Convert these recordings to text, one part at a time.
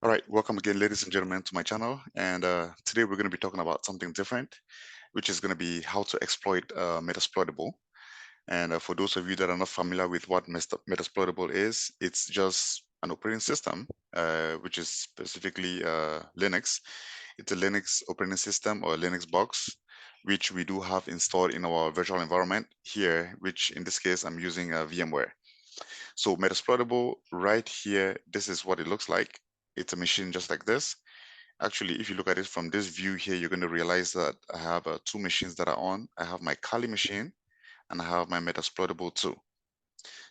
All right, welcome again, ladies and gentlemen, to my channel. And today we're going to be talking about something different, which is going to be how to exploit Metasploitable. And for those of you that are not familiar with what Metasploitable is, it's just an operating system, which is specifically Linux. It's a Linux operating system or a Linux box, which we do have installed in our virtual environment here, which in this case, I'm using VMware. So Metasploitable right here, this is what it looks like. It's a machine just like this. Actually, if you look at it from this view here, you're going to realize that I have two machines that are on. I have my Kali machine and I have my Metasploitable2.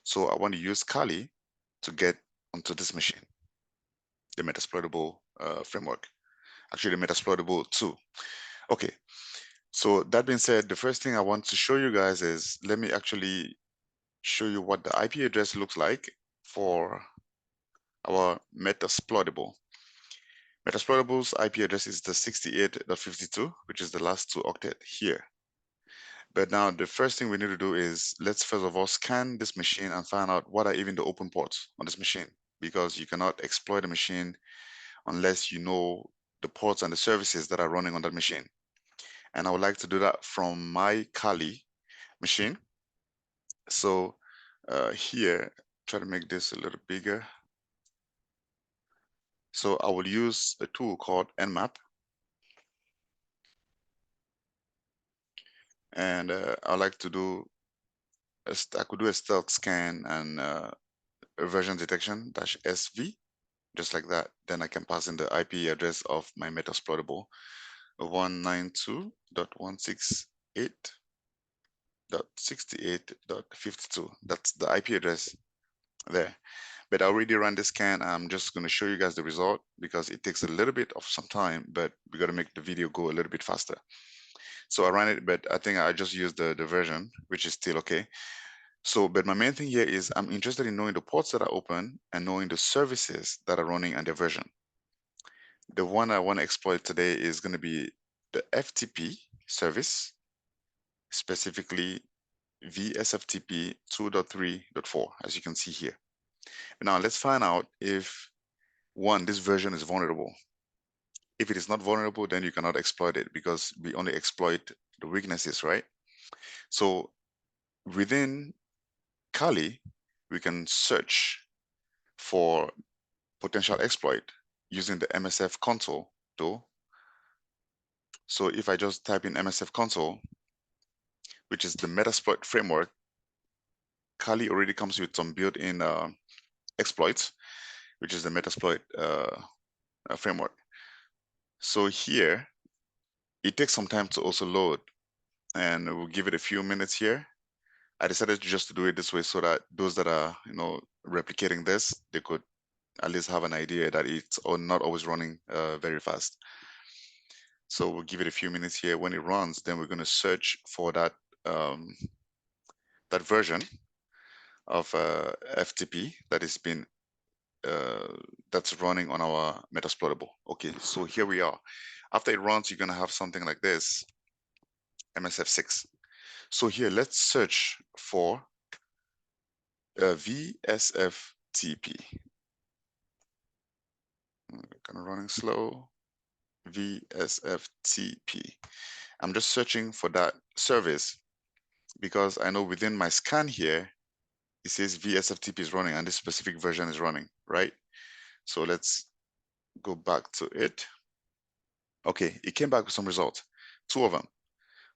So I want to use Kali to get onto this machine, the Metasploitable framework, actually the Metasploitable2. Okay, so that being said, the first thing I want to show you guys is, let me actually show you what the IP address looks like for our Metasploitable. Metasploitable's IP address is the 68.52, which is the last 2 octet here. But now the first thing we need to do is, let's first of all scan this machine and find out what are even the open ports on this machine, because you cannot exploit a machine unless you know the ports and the services that are running on that machine. And I would like to do that from my Kali machine. So here, try to make this a little bigger. So I will use a tool called Nmap. And I like to do, I could do a stealth scan and a version detection -SV, just like that. Then I can pass in the IP address of my Metasploitable, 192.168.68.52. That's the IP address there. But I already ran this scan. I'm just going to show you guys the result because it takes a little bit of some time, but we got to make the video go a little bit faster. So I ran it, but I think I just used the version, which is still okay. So, but my main thing here is I'm interested in knowing the ports that are open and knowing the services that are running and their version. The one I want to exploit today is going to be the FTP service, specifically VSFTP 2.3.4, as you can see here. Now let's find out if, one, this version is vulnerable. If it is not vulnerable, then you cannot exploit it because we only exploit the weaknesses, right? So within Kali, we can search for potential exploit using the MSF console tool. So if I just type in MSF console, which is the Metasploit framework, Kali already comes with some built-in exploits, which is the Metasploit framework. So here, it takes some time to also load, and we'll give it a few minutes here. I decided just to do it this way so that those that are, replicating this, they could at least have an idea that it's not always running very fast. So we'll give it a few minutes here. When it runs, then we're going to search for that that version of FTP that is been that's running on our Metasploitable. Okay, so here we are. After it runs, you're going to have something like this, MSF6. So here, let's search for VSFTP. Kind of running slow. VSFTP. I'm just searching for that service because I know within my scan here, it says VSFTP is running and this specific version is running, right? So let's go back to it. Okay, it came back with some results, 2 of them,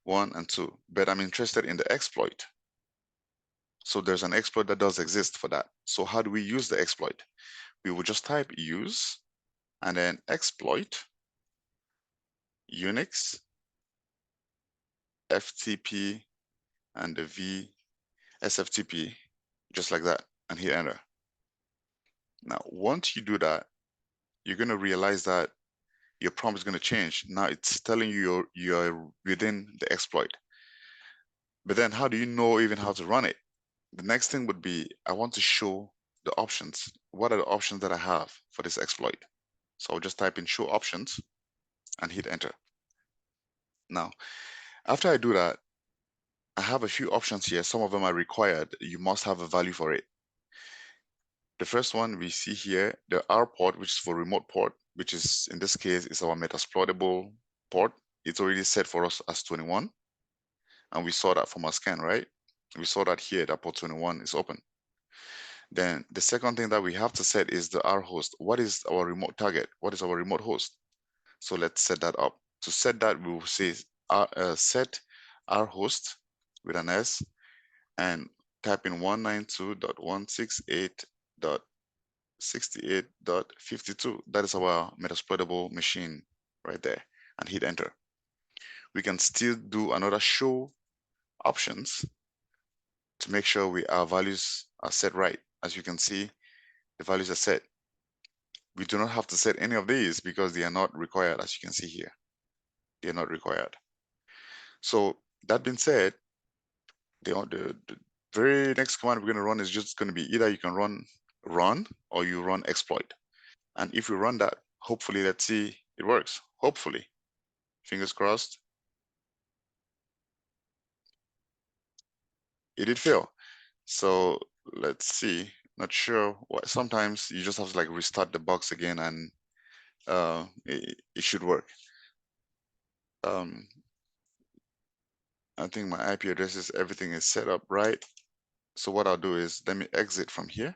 1 and 2, but I'm interested in the exploit. So there's an exploit that does exist for that. So how do we use the exploit? We will just type use and then exploit Unix FTP and the VSFTP, just like that, and hit enter. Now, once you do that, you're going to realize that your prompt is going to change. Now it's telling you you're within the exploit. But then how do you know even how to run it? The next thing would be, I want to show the options. What are the options that I have for this exploit? So I'll just type in show options and hit enter. Now, after I do that, I have a few options here. Some of them are required. You must have a value for it. The first one we see here, the R port, which is for remote port, which is in this case is our Metasploitable port. It's already set for us as 21. And we saw that from our scan, right? We saw that here, that port 21 is open. Then the second thing that we have to set is the R host. What is our remote target? What is our remote host? So let's set that up. To set that, we will say set R host with an S and type in 192.168.68.52. That is our Metasploitable machine right there, and hit enter. We can still do another show options to make sure our values are set right. As you can see, the values are set. We do not have to set any of these because they are not required, as you can see here. They are not required. So that being said, the very next command we're going to run is just going to be either you can run or you run exploit. And if we run that, hopefully, let's see, it works. Hopefully, fingers crossed. It did fail. So let's see. Not sure what. Sometimes you just have to like restart the box again, and it should work. I think my IP addresses, everything is set up right. So what I'll do is let me exit from here,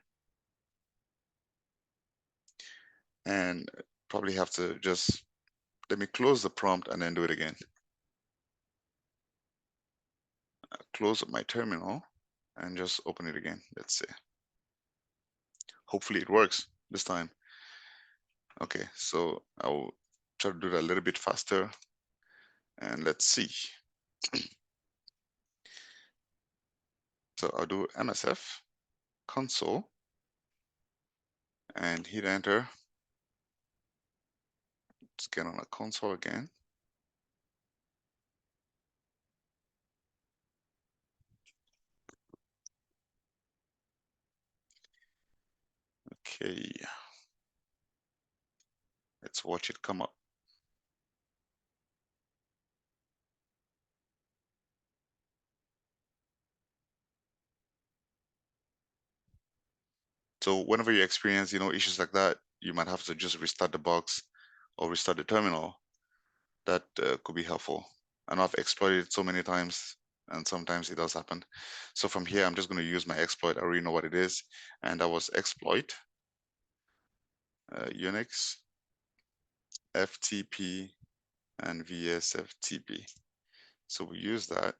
and probably have to just let me close the prompt and then do it again. Close up my terminal and just open it again. Let's see. Hopefully it works this time. Okay, so I'll try to do that a little bit faster, and let's see. So I'll do MSF console and hit enter. Let's get on a console again. Okay, let's watch it come up. So whenever you experience, issues like that, you might have to just restart the box or restart the terminal. That could be helpful. I know I've exploited it so many times, and sometimes it does happen. So from here, I'm just going to use my exploit. I already know what it is, and that was exploit Unix FTP and VSFTP. So we use that.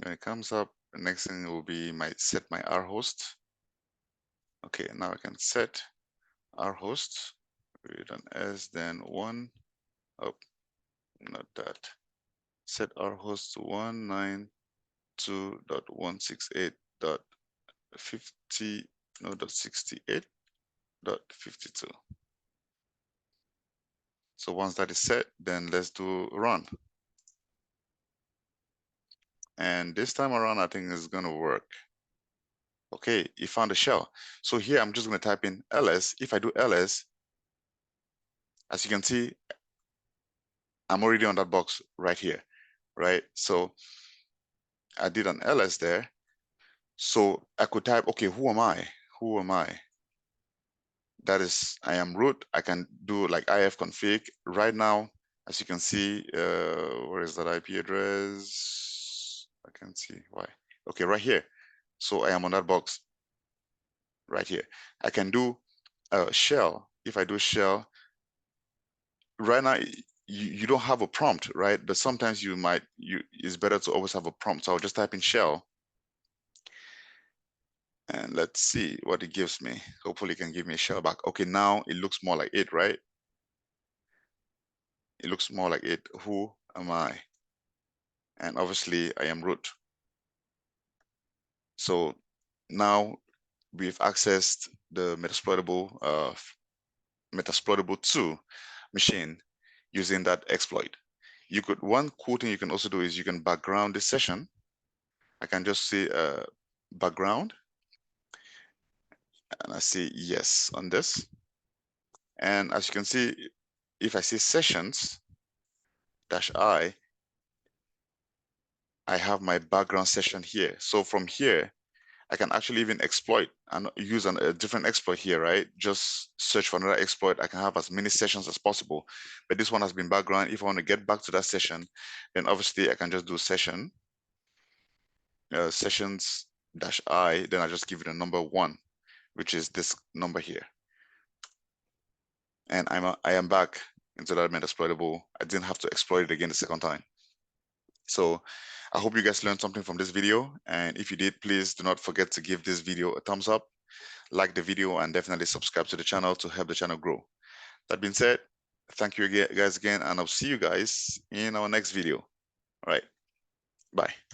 When it comes up, the next thing will be set my R host. Okay, now I can set R host with an S, then one. Oh, not that. Set R host to 192.168.50, no, .68.52. So once that is set, then let's do run. And this time around, I think it's gonna work. Okay, it found a shell. So here I'm just gonna type in ls. If I do ls, as you can see, I'm already on that box right here, right? So I did an ls there. So I could type, okay, who am I? Who am I? That is, I am root. I can do like ifconfig right now. As you can see, where is that IP address? I can't see why. Okay, right here. So I am on that box right here. I can do shell. If I do shell, right now, you don't have a prompt, right? But sometimes it's better to always have a prompt. So I'll just type in shell. And let's see what it gives me. Hopefully it can give me a shell back. Okay, now it looks more like it, right? It looks more like it. Who am I? And obviously I am root. So now we've accessed the Metasploitable2 machine using that exploit. One cool thing you can also do is you can background this session. I can just say background, and I say yes on this. And as you can see, if I say sessions -I, I have my background session here. So from here, I can actually even exploit and use a different exploit here, right? Just search for another exploit. I can have as many sessions as possible, but this one has been background. If I want to get back to that session, then obviously I can just do session, sessions -I, then I just give it a number 1, which is this number here. And I am back into that Metasploitable. I didn't have to exploit it again the second time. So I hope you guys learned something from this video. And if you did, please do not forget to give this video a thumbs up, like the video, and definitely subscribe to the channel to help the channel grow. That being said, thank you guys again, and I'll see you guys in our next video. All right, bye.